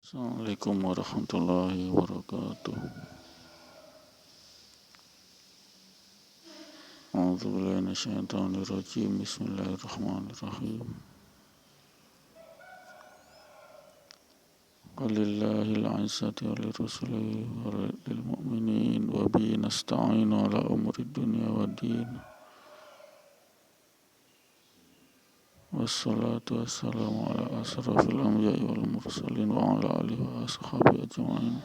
Assalamualaikum warahmatullahi wabarakatuh. A'udzubillahi minasyaitonirrajim. Bismillahirrahmanirrahim. Walillahil 'izzatu walirrasulihi walil mu'minin wa bihi nasta'inu ala umuri dunya waddin. Wassalatu wassalamu ala asrafil anbiya'i wal mursalin wa ala alihi wa ashabihi ajma'in.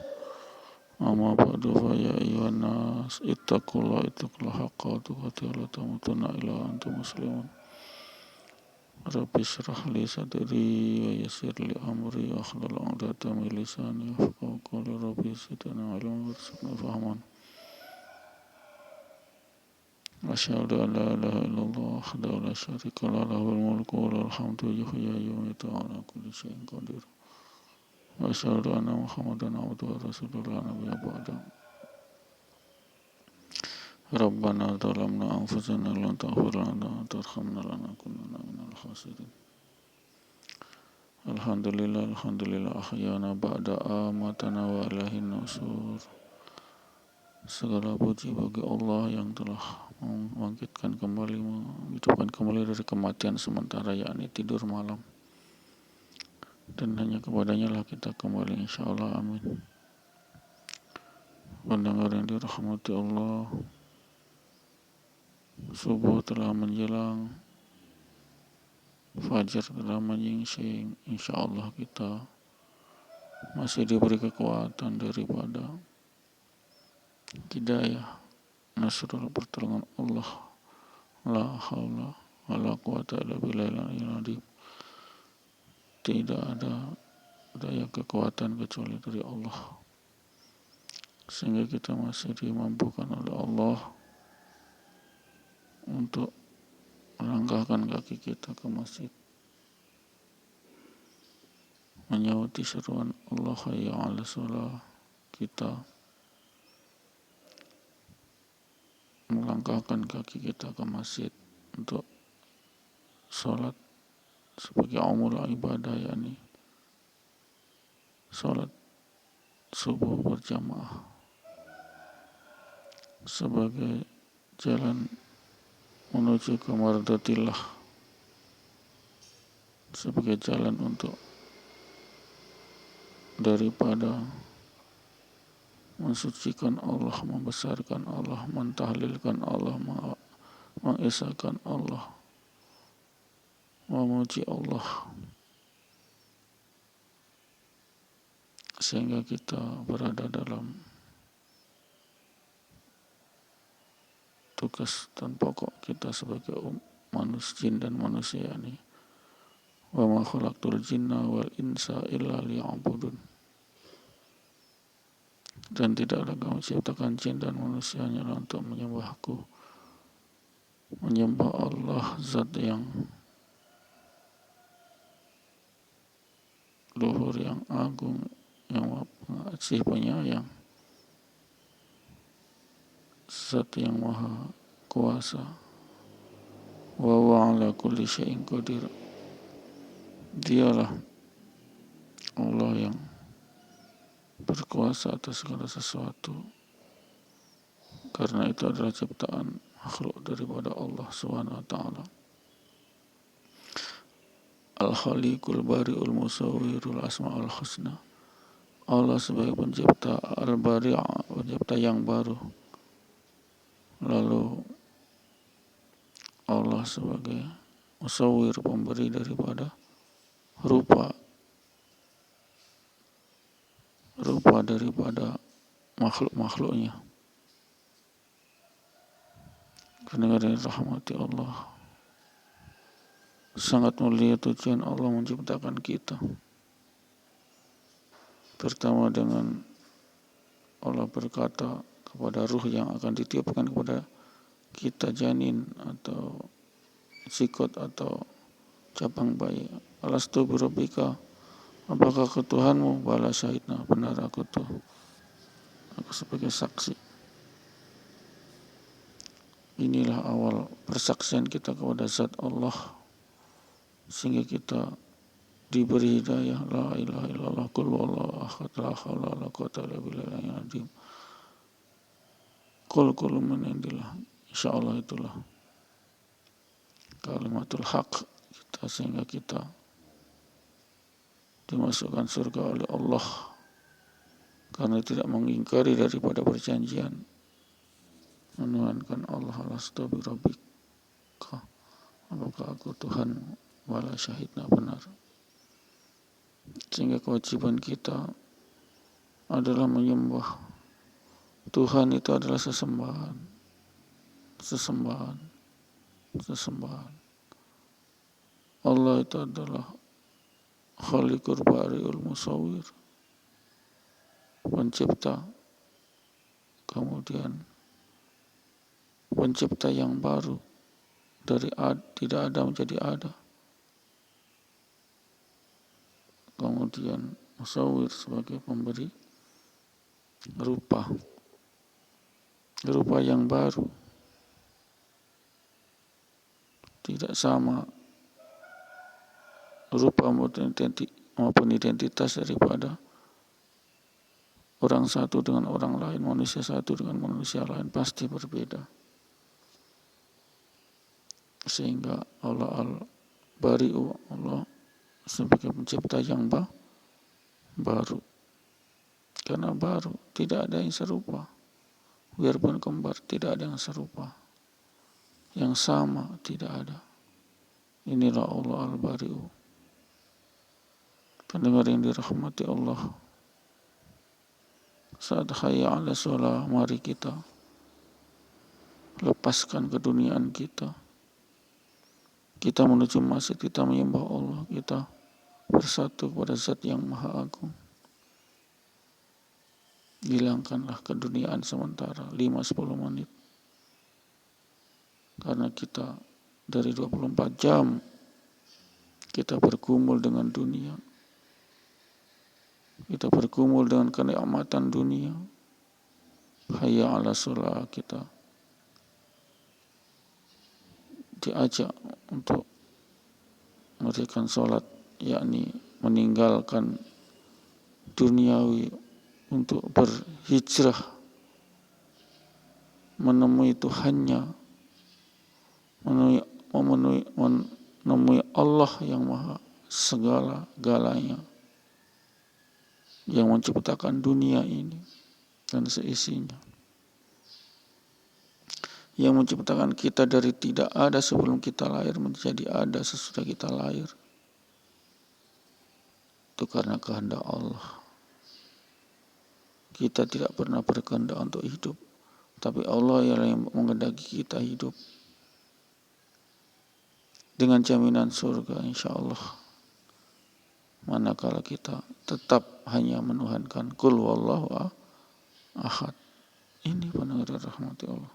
Amma ba'du fa ya ayyuhan nas ittaqullaha haqqa tuqatih wa la tamutunna illa wa antum muslimun. Rabbi shrah li sadri wa yassir li amri wa hlul 'uqdatam min lisani yafqahu qawli. Rabbi zidna ilman warzuqna fahman. Asyhadu an la ilaha illallah wahdahu la syarika lahu lahul mulku wa lahul hamdu yuhyi wa yumiitu wa ala kulli syai'in qadir. Wa asyhadu anna Muhammadan abduhu wa rasuluhu la nabiyya ba'dahu. Rabbana zalamna anfusana wa lam taghfir lana wa tarhamna lanakunanna minal khasirin. Alhamdulillah ahyana ba'da amatana wa ilahin nusur. Segala puji bagi Allah yang telah menghidupkan kembali dari kematian sementara, yakni tidur malam. Dan hanya kepadanya lah kita kembali, insyaallah, amin. Pendengar yang dirahmati Allah, subuh telah menjelang, fajar telah menyingsing. Insyaallah kita masih diberi kekuatan daripada hidayah, nasrul, pertolongan Allah. La haula wala quwata illa billahil. Tidak ada daya kekuatan kecuali dari Allah, sehingga kita masih dimampukan oleh Allah untuk melangkahkan kaki kita ke masjid, menyauti seruan Allah hayya 'alas shalah. Kita melangkahkan kaki kita ke masjid untuk sholat sebagai umul ibadah, yakni sholat subuh berjamaah, sebagai jalan menuju ke mardatillah, sebagai jalan untuk daripada mensucikan Allah, membesarkan Allah, mentahlilkan Allah, mengesahkan Allah, memuji Allah, sehingga kita berada dalam tugas dan pokok kita sebagai jin dan manusia ini. Wa ma khalaqtul jinna wal insa illa liya'budun. Dan tidaklah kami ciptakan jin dan manusia hanya untuk menyembahku, menyembah Allah, zat yang luhur, yang agung, yang pengasih penyayang, zat yang maha kuasa. Wa huwa ala kulli syai'in qadir. Dialah Allah yang berkuasa atas segala sesuatu, karena itu adalah ciptaan makhluk daripada Allah Subhanahu wa ta'ala. Al-Khaliqul Bari'ul Musawwirul Asma'ul Husna. Allah sebagai pencipta, Al-Bari', pencipta yang baru. Lalu Allah sebagai Musawwir, pemberi daripada rupa daripada makhluk-makhluknya. Pendengar yang dirahmati Allah, sangat mulia tujuan Allah menciptakan kita. Pertama dengan Allah berkata kepada ruh yang akan ditiupkan kepada kita, janin atau sikot atau cabang bayi, alastu birabbika, apakah ke Tuhanmu? Bala syahidna, benar aku sebagai saksi. Inilah awal persaksian kita kepada zat Allah, sehingga kita diberi hidayah, la ilaha illallah, qul huwallahu ahad, la haula wala quwwata illa billahil azim. Qul min indillah. Insyaallah itulah kalimatul haq kita, sehingga kita dimasukkan surga oleh Allah karena tidak mengingkari daripada perjanjian, menuhankan Allah, alastu bi rabbika, apakah aku Tuhan, wala syahidna, benar. Sehingga kewajiban kita adalah menyembah Tuhan. Itu adalah sesembahan. Allah itu adalah Khaliqur Bari'ul Musawwir, pencipta, kemudian pencipta yang baru, dari tidak ada menjadi ada, kemudian Musawwir sebagai pemberi rupa yang baru, tidak sama rupa maupun identitas daripada orang satu dengan orang lain, manusia satu dengan manusia lain, pasti berbeda. Sehingga Allah Al-Bari'u, Allah sebagai pencipta yang baru. Karena baru, tidak ada yang serupa. Biarpun kembar, tidak ada yang serupa. Yang sama, tidak ada. Inilah Allah Al-Bari'u. Pendengar yang dirahmati Allah, saat hayya 'ala shalah, mari kita lepaskan keduniaan kita. Kita menuju masjid, kita menyembah Allah, kita bersatu kepada Zat yang Maha Agung. Hilangkanlah keduniaan sementara 5-10 menit. Karena kita dari 24 jam kita bergumul dengan dunia. Kita bergumul dengan kenikmatan dunia. Hayya 'ala shalah, kita diajak untuk mendirikan sholat, yakni meninggalkan duniawi untuk berhijrah menemui Tuhannya, menemui Allah yang Maha segala-galanya, yang menciptakan dunia ini dan seisinya, yang menciptakan kita dari tidak ada sebelum kita lahir menjadi ada sesudah kita lahir. Itu karena kehendak Allah. Kita tidak pernah berkehendak untuk hidup, tapi Allah yang menghendaki kita hidup dengan jaminan surga, insya Allah. Manakala kita tetap hanya menuhankan qul huwallahu ahad. Ini pendengar rahmati Allah.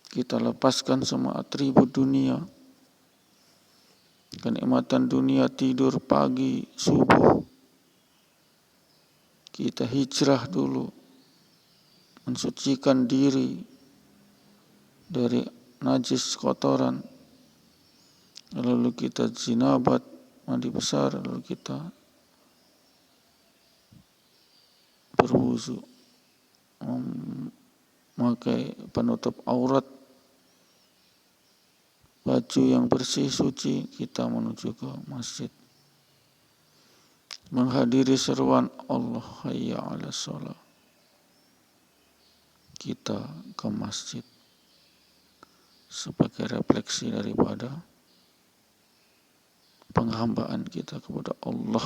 Kita lepaskan semua atribut dunia, kenikmatan dunia, tidur pagi, subuh. Kita hijrah dulu, mensucikan diri dari najis, kotoran. Lalu kita jinabat, mandi besar, lalu kita berwudu, memakai penutup aurat, baju yang bersih, suci, kita menuju ke masjid. Menghadiri seruan Allah, hayya 'ala shalah. Kita ke masjid sebagai refleksi daripada penghambaan kita kepada Allah.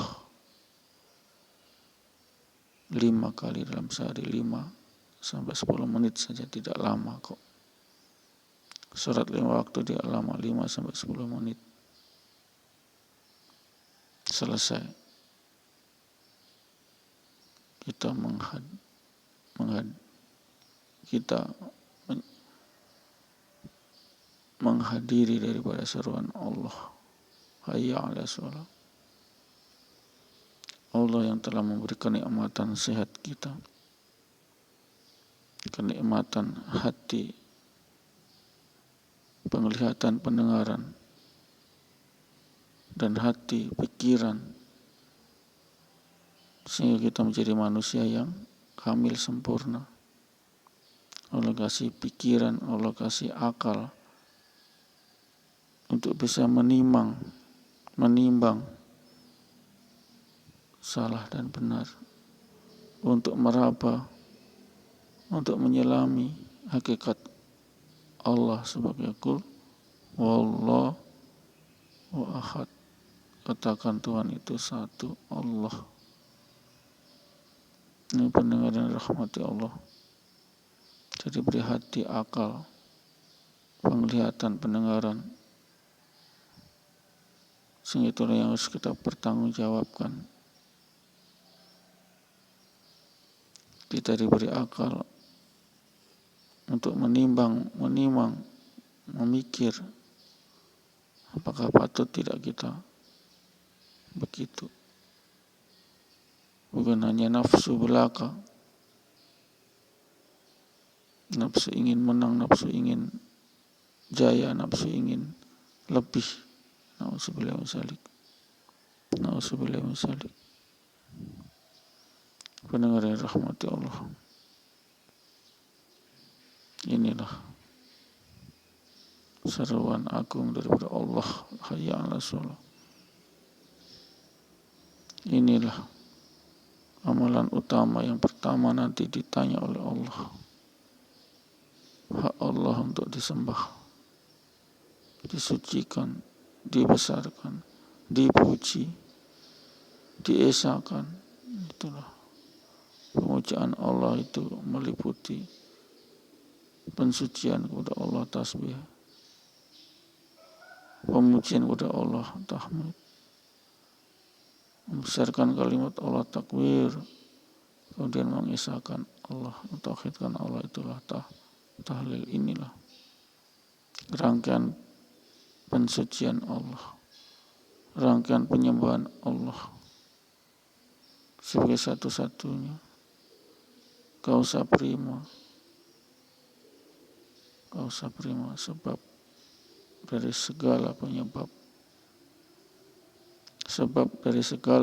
5 kali dalam sehari, 5-10 menit saja, tidak lama kok. Surat 5 waktu dia lama, 5-10 menit. Selesai. Kita menghadiri daripada seruan Allah, hayya 'ala shalah. Allah yang telah memberi kenikmatan sehat kita, kenikmatan hati, penglihatan, pendengaran, dan hati, pikiran, sehingga kita menjadi manusia yang kamil sempurna. Allah kasih pikiran, Allah kasih akal untuk bisa menimbang salah dan benar, untuk meraba, untuk menyelami hakikat Allah sebagai Qul Wallahu ahad. Katakan Tuhan itu satu, Allah. Ini pendengar yang dirahmati Allah. Jadi beri hati, akal, penglihatan, pendengaran, sehingga itulah yang harus kita pertanggungjawabkan. Kita diberi akal untuk menimbang, memikir, apakah patut tidak kita begitu. Bukan hanya nafsu belaka, nafsu ingin menang, nafsu ingin jaya, nafsu ingin lebih. Na'udzubillah min dzalik. Pendengar yang rahmati Allah, inilah seruan agung daripada Allah, hayya 'alas shalah. Inilah amalan utama yang pertama nanti ditanya oleh Allah. Hak Allah untuk disembah, disucikan, dibesarkan, dipuji, diesakan. Itulah pemujaan Allah, itu meliputi pensucian kepada Allah, tasbih, pemujian kepada Allah, tahmid, membesarkan kalimat Allah, takbir, kemudian mengisahkan Allah, mentauhidkan Allah, itulah tahlil. Inilah rangkaian pensucian Allah, rangkaian penyembahan Allah sebagai satu-satunya causa prima, sebab dari segala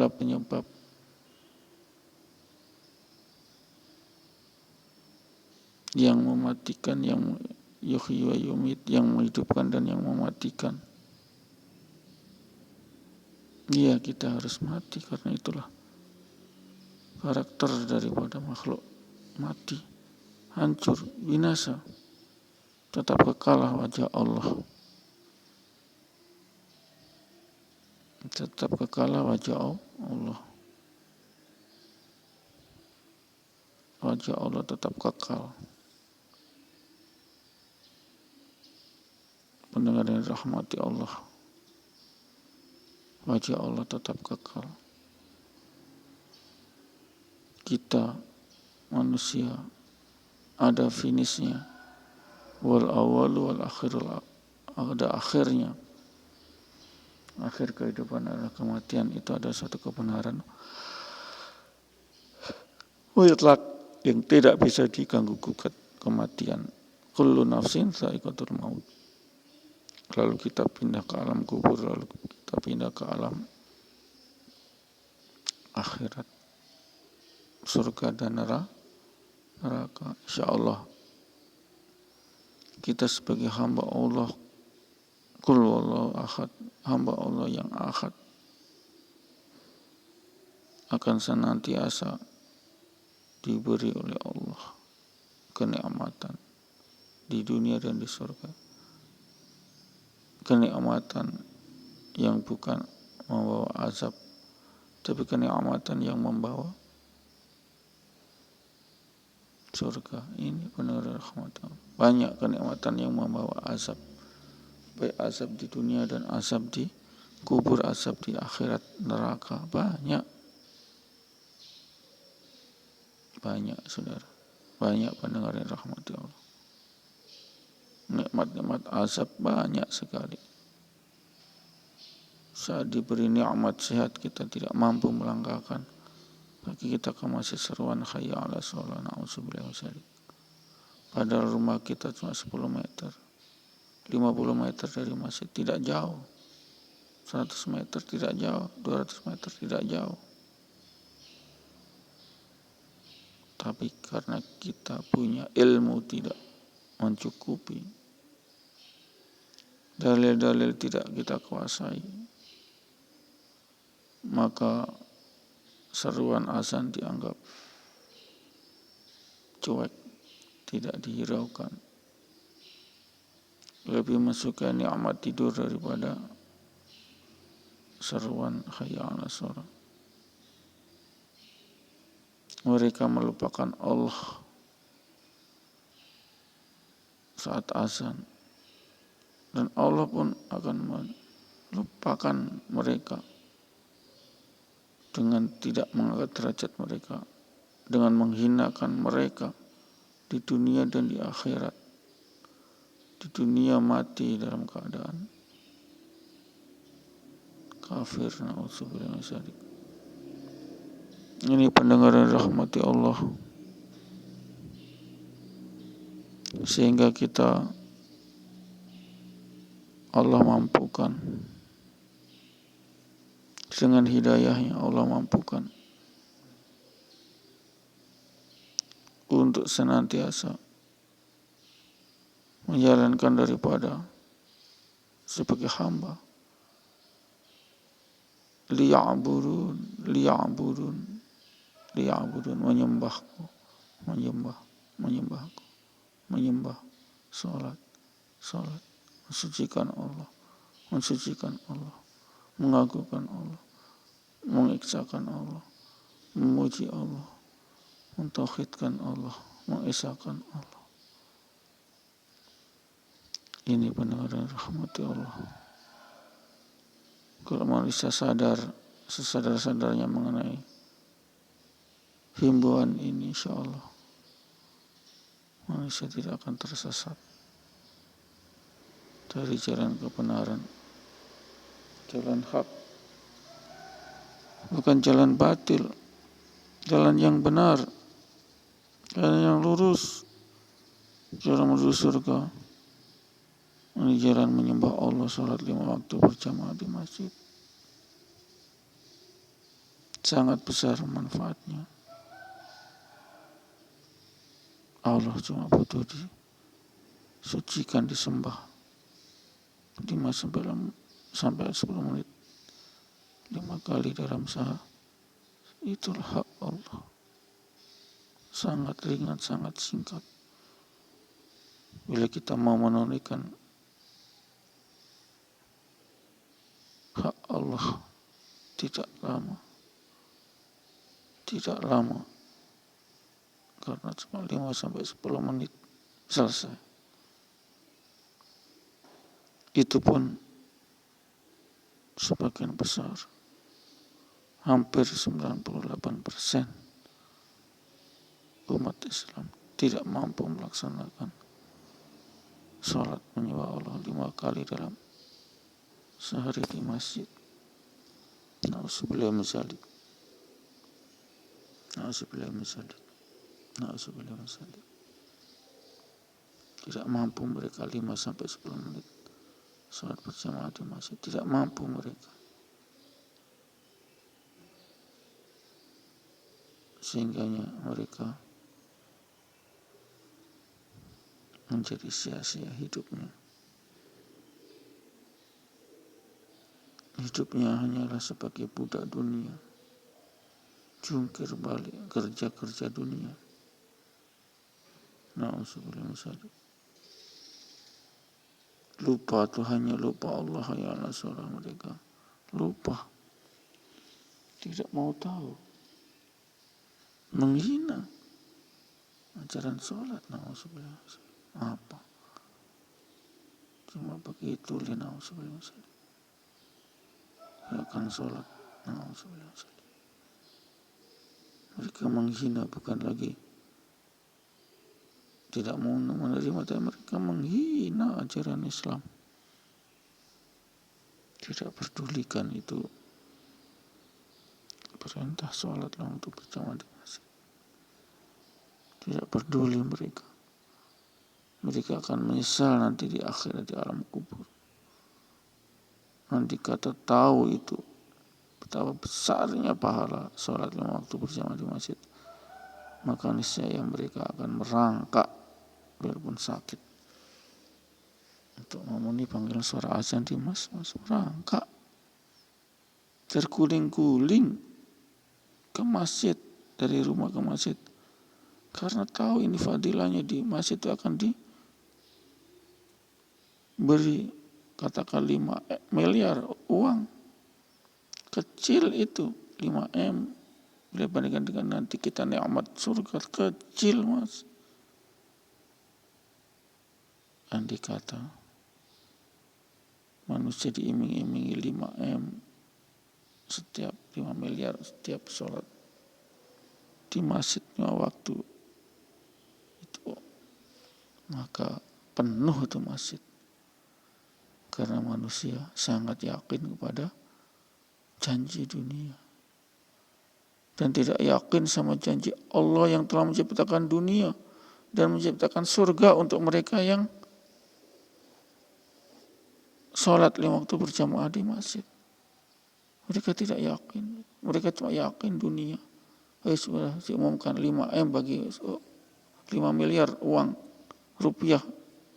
penyebab, yang mematikan, yang yuhyi wa yumit, yang menghidupkan dan yang mematikan. Iya, kita harus mati, karena itulah karakter daripada makhluk. Mati, hancur, binasa, tetap kekalah wajah Allah. Tetap kekalah wajah Allah. Wajah Allah tetap kekal. Pendengar yang dirahmati Allah, wajah Allah tetap kekal. Kita manusia ada finishnya, wal awalu wal akhirul, ada akhirnya. Akhir kehidupan adalah kematian. Itu ada satu kebenaran mutlak yang tidak bisa diganggu gugat, kematian. Kullu nafsin dha'iqatul maut. Lalu kita pindah ke alam kubur, lalu kita pindah ke alam akhirat, surga dan neraka. Insyaallah kita sebagai hamba Allah, Qul wallahu ahad, hamba Allah yang ahad, akan senantiasa diberi oleh Allah kenikmatan di dunia dan di surga. Kenikmatan yang bukan membawa azab, tapi kenikmatan yang membawa surga. Ini benar rahmat Allah. Banyak kenikmatan yang membawa azab, baik azab di dunia dan azab di kubur, azab di akhirat, neraka. Banyak saudara, banyak pendengar yang rahmati Allah. Nikmat-nikmat azab banyak sekali. Saat diberi nikmat sehat kita tidak mampu melangkahkan kaki kita ke masjid, seruan hayya 'alas shalah, na'udzubillah min dzalik. Padahal rumah kita cuma 10 meter, 50 meter dari masjid, tidak jauh. 100 meter tidak jauh, 200 meter tidak jauh. Tapi karena kita punya ilmu tidak mencukupi, dalil-dalil tidak kita kuasai, maka seruan azan dianggap cuek, tidak dihiraukan. Lebih mensukai nikmat tidur daripada seruan hayya 'alas shalah. Mereka melupakan Allah saat azan, dan Allah pun akan melupakan mereka dengan tidak mengangkat derajat mereka, dengan menghinakan mereka di dunia dan di akhirat. Di dunia mati dalam keadaan kafir, na'udzubillah min dzalik. Ini pendengar yang rahmati Allah, sehingga kita Allah mampukan dengan hidayahnya, Allah mampukan untuk senantiasa menjalankan daripada sebagai hamba liya'budun menyembahku, menyembah salat, mensucikan Allah, mengagungkan Allah, mengeksakan Allah, memuji Allah, mentauhidkan Allah, mengesahkan Allah. Ini pendengar rahmati Allah. Kalau manusia sadar, sesadar-sadarnya mengenai himbauan ini, insya Allah manusia tidak akan tersesat dari jalan kebenaran, jalan hak, bukan jalan batil, jalan yang benar, jalan yang lurus, jalan menuju surga. Ini jalan menyembah Allah, salat 5 waktu berjamaah di masjid. Sangat besar manfaatnya. Allah cuma butuh disucikan, disembah 5 sampai 10 menit, 5 kali dalam sehari. Itulah hak Allah. Sangat ringan, sangat singkat. Bila kita mau menunaikan hak Allah, tidak lama, karena cuma 5 sampai 10 menit selesai. Itu pun sebagian besar, hampir 98% umat Islam tidak mampu melaksanakan salat menyembah Allah 5 kali dalam sehari di masjid. Na'udzubillah min dzalik. Tidak mampu mereka 5 sampai 10 menit salat berjamaah di masjid. Tidak mampu mereka. Sehingganya mereka menjadi sia-sia hidupnya. Hidupnya hanyalah sebagai budak dunia, jungkir balik, kerja dunia. Na'udzubillah min dzalik. Lupa Tuhannya, lupa Allah, ya Allah, salah mereka. Lupa. Tidak mau tahu. Menghina ajaran sholat, na'udzubillah. Apa? Cuma begitu, na'udzubillah. Akan sholat, na'udzubillah. Mereka menghina, bukan lagi tidak mau menerima, tapi mereka menghina ajaran Islam. Tidak pedulikan itu perintah sholatlah untuk berjamaah di masjid. Tidak peduli mereka. Mereka akan menyesal nanti di akhirat, di alam kubur. Andai kata tahu itu betapa besarnya pahala sholat 5 waktu berjamaah di masjid, maka niscaya mereka akan merangkak biarpun sakit untuk memenuhi panggilan suara azan di masjid. Merangkak terguling-guling ke masjid, dari rumah ke masjid, karena tahu ini fadilahnya di masjid itu akan diberi katakan 5 miliar uang. Kecil itu 5M bila bandingkan dengan nanti kita nikmat surga, kecil mas. Andai kata manusia diiming-imingi 5M setiap 5 miliar setiap sholat di masjid 5 waktu itu, maka penuh itu masjid, karena manusia sangat yakin kepada janji dunia dan tidak yakin sama janji Allah yang telah menciptakan dunia dan menciptakan surga untuk mereka yang sholat 5 waktu berjamaah di masjid. Mereka tidak yakin, mereka cuma yakin dunia. Sudah diumumkan 5M bagi 5 miliar uang rupiah,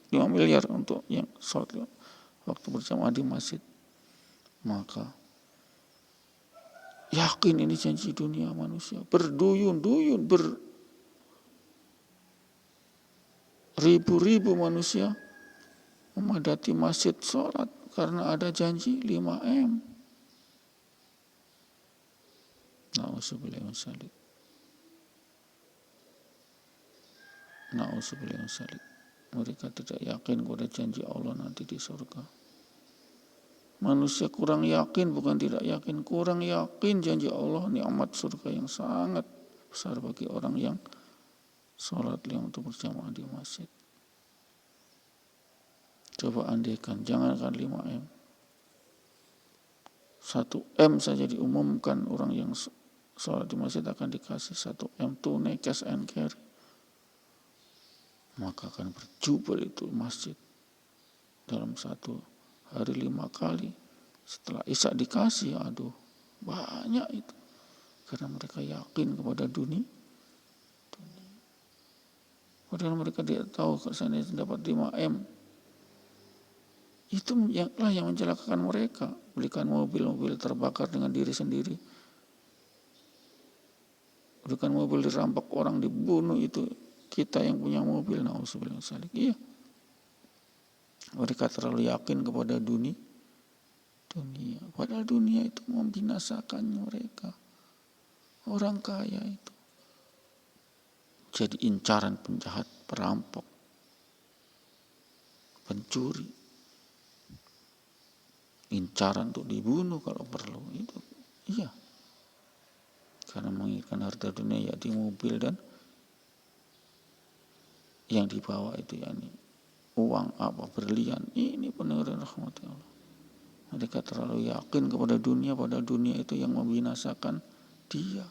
5 miliar untuk yang sholat waktu berjamaah di masjid. Maka yakin ini janji dunia manusia, berduyun-duyun, ribu-ribu manusia memadati masjid sholat karena ada janji 5M. Na'udzubillah min dzalik. Na'udzubillah min dzalik. Mereka tidak yakin kepada janji Allah nanti di surga. Manusia kurang yakin, bukan tidak yakin, kurang yakin janji Allah nikmat surga yang sangat besar bagi orang yang sholat 5 waktu berjamaah di masjid. Coba andaikan, jangankan 5M, 1M saja diumumkan orang yang sholat di masjid akan dikasih 1M tunai cash and carry, maka akan berjubel itu masjid dalam satu hari 5 kali. Setelah Isya dikasih, aduh banyak itu, karena mereka yakin kepada dunia. Padahal mereka tidak tahu kesana dapat 5M. Itu yang mencelakakan mereka. Belikan mobil terbakar dengan diri sendiri, belikan mobil dirampok orang, dibunuh, itu kita yang punya mobil. Na'udzubillah min dzalik. Iya, mereka terlalu yakin kepada dunia. Padahal dunia itu membinasakan mereka. Orang kaya itu jadi incaran penjahat, perampok, pencuri, incaran untuk dibunuh kalau perlu. Itu iya, karena menginginkan harta dunia, di mobil dan yang dibawa itu yakni uang apa, berlian. Ini penuh rahmat Allah. Mereka terlalu yakin kepada dunia, pada dunia itu yang membinasakan dia.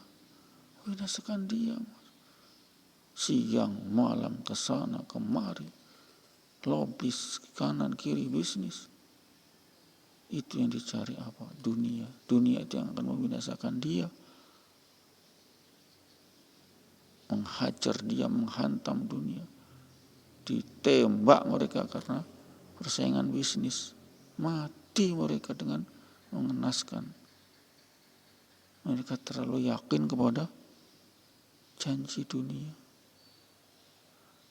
Siang malam kesana kemari, lobis kanan kiri bisnis. Itu yang dicari apa? Dunia. Dunia itu yang akan membinasakan dia, menghajar dia, menghantam dunia. Ditembak mereka karena persaingan bisnis. Mati mereka dengan mengenaskan. Mereka terlalu yakin kepada janji dunia.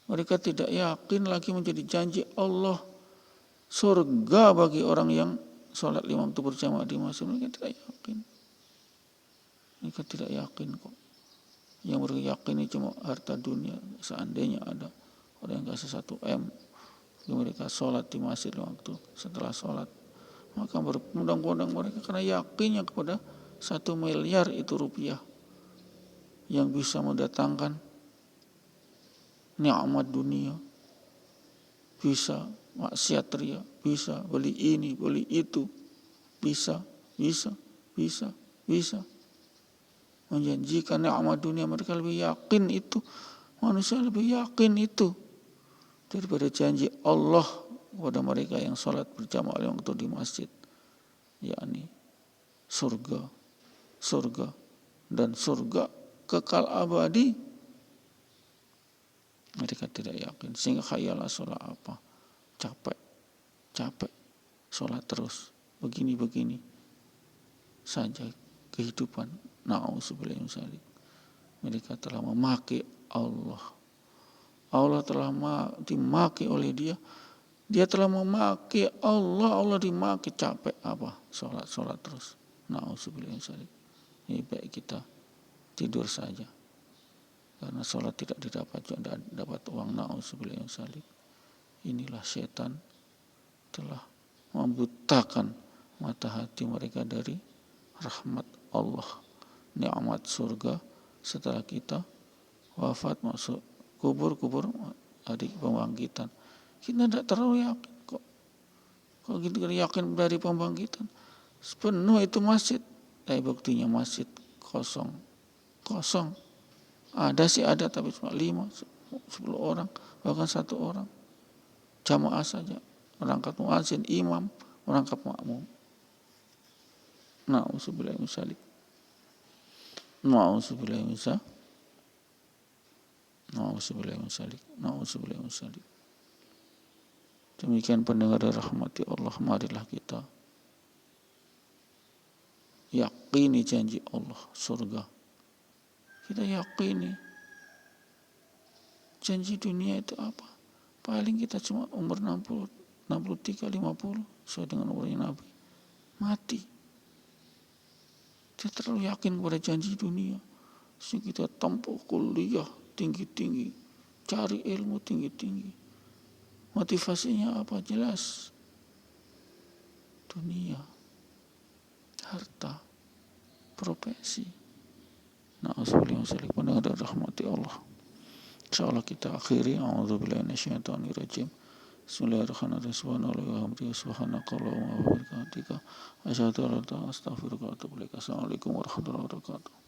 Mereka tidak yakin lagi menjadi janji Allah surga bagi orang yang sholat 5 waktu berjamaah di masjid. Mereka tidak yakin. Mereka tidak yakin kok. Yang mereka yakini cuma harta dunia. Seandainya ada orang yang kasih 1M, mereka sholat di masjid waktu setelah sholat, maka berbondong-bondong mereka karena yakinnya kepada 1 miliar itu rupiah yang bisa mendatangkan nikmat dunia, bisa maksiat ria, bisa beli ini, beli itu, bisa menjanjikan nikmat dunia. Mereka lebih yakin itu, manusia lebih yakin itu daripada janji Allah kepada mereka yang sholat berjamaah waktu di masjid. yakni surga dan surga kekal abadi, mereka tidak yakin. Sehingga khayalah sholat apa? Capek sholat terus begini saja kehidupan. Na'udzubillah min dzalik. Mereka telah memaki Allah telah dimaki oleh dia telah memaki Allah dimaki. Capek apa? Sholat terus. Na'udzubillah min dzalik. Ini baik kita tidur saja, karena sholat tidak dapat uang. Na'udzubillah min dzalik. Inilah setan telah membutakan mata hati mereka dari rahmat Allah, nikmat surga setelah kita wafat, masuk kubur hari pembangkitan. Kita tidak terlalu yakin kok. Kalau kita yakin dari pembangkitan, penuh itu masjid, tapi buktinya masjid kosong. Ada tapi cuma 5-10 orang, bahkan 1 orang. Jamaah saja, merangkap muadzin, imam, merangkap makmum. Na'udzubillah min dzalik. Na'udzubillah min dzalik. Demikian pendengar dirahmati Allah, marilah kita yakini janji Allah surga. Kita yakini janji dunia itu apa? Paling kita cuma umur 60, 63, 50 sesuai dengan umurnya Nabi. Mati. Kita terlalu yakin pada janji dunia. Sehingga kita tempuh kuliah tinggi-tinggi, cari ilmu tinggi-tinggi. Motivasinya apa? Jelas. Dunia, harta, profesi. Na'udzubillah min dzalik. Pendengar rahmati Allah. Insyaallah kita akhiri. A'udzubillahi minasyaitonir rajim. Bismillahirrahmanirrahim. Subhanakallahumma wa bihamdika asyhadu an la ilaha illa anta astaghfiruka wa atubu ilaik. Assalamualaikum warahmatullahi wabarakatuh.